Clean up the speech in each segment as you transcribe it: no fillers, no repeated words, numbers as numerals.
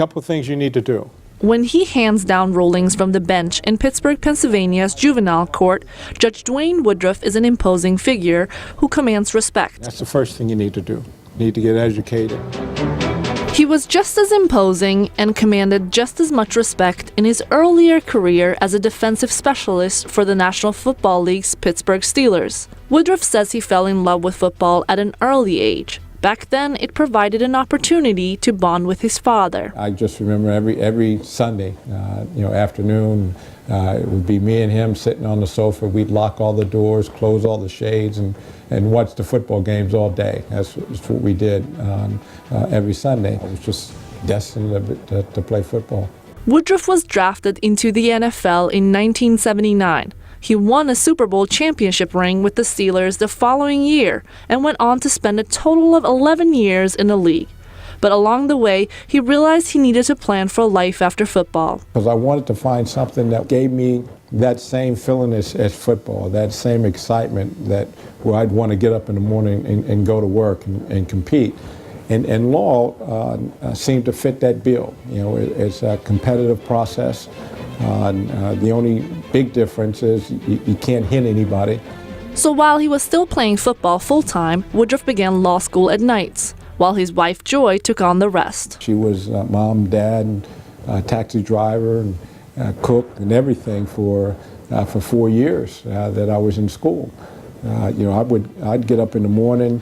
couple of things you need to do. When he hands down rulings from the bench in Pittsburgh, Pennsylvania's juvenile court, Judge Dwayne Woodruff is an imposing figure who commands respect. That's the first thing you need to do. You need to get educated. He was just as imposing and commanded just as much respect in his earlier career as a defensive specialist for the National Football League's Pittsburgh Steelers. Woodruff says he fell in love with football at an early age. Back then, it provided an opportunity to bond with his father. I just remember every Sunday, afternoon, it would be me and him sitting on the sofa. We'd lock all the doors, close all the shades, and watch the football games all day. That's what we did every Sunday. I was just destined to play football. Woodruff was drafted into the NFL in 1979. He won a Super Bowl championship ring with the Steelers the following year and went on to spend a total of 11 years in the league. But along the way, he realized he needed to plan for life after football. Because I wanted to find something that gave me that same feeling as football, that same excitement where I'd want to get up in the morning and go to work and compete. And law seemed to fit that bill. It's a competitive process. The only big difference is you can't hit anybody. So while he was still playing football full-time, Woodruff began law school at nights, while his wife Joy took on the rest. She was mom, dad, taxi driver, and cook, and everything for 4 years that I was in school. I'd get up in the morning,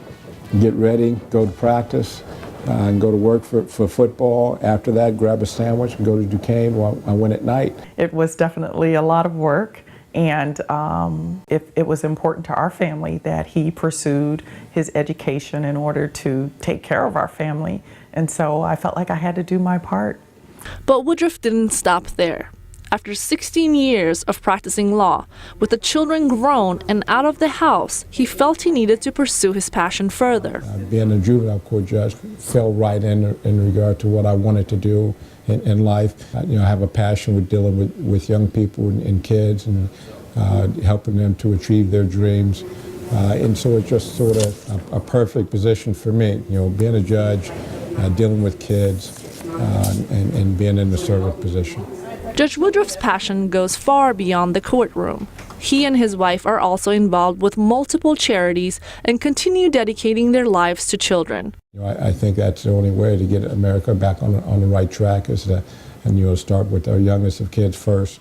get ready, go to practice, and go to work for football. After that, grab a sandwich and go to Duquesne while I went at night. It was definitely a lot of work, and it was important to our family that he pursued his education in order to take care of our family, and so I felt like I had to do my part. But Woodruff didn't stop there. After 16 years of practicing law, with the children grown and out of the house, he felt he needed to pursue his passion further. Being a juvenile court judge fell right in regard to what I wanted to do in life. I have a passion with dealing with young people and kids and helping them to achieve their dreams. And so it's just sort of a perfect position for me, being a judge, dealing with kids, and being in the servant position. Judge Woodruff's passion goes far beyond the courtroom. He and his wife are also involved with multiple charities and continue dedicating their lives to children. I think that's the only way to get America back on the right track is to start with our youngest of kids first.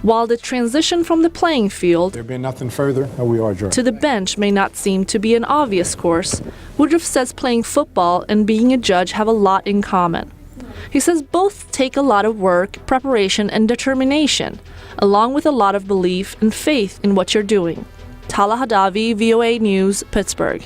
While the transition from the playing field There being nothing further, we are adjourned. to the bench may not seem to be an obvious course, Woodruff says playing football and being a judge have a lot in common. He says both take a lot of work, preparation, and determination, along with a lot of belief and faith in what you're doing. Tala, Hadavi, VOA News, Pittsburgh.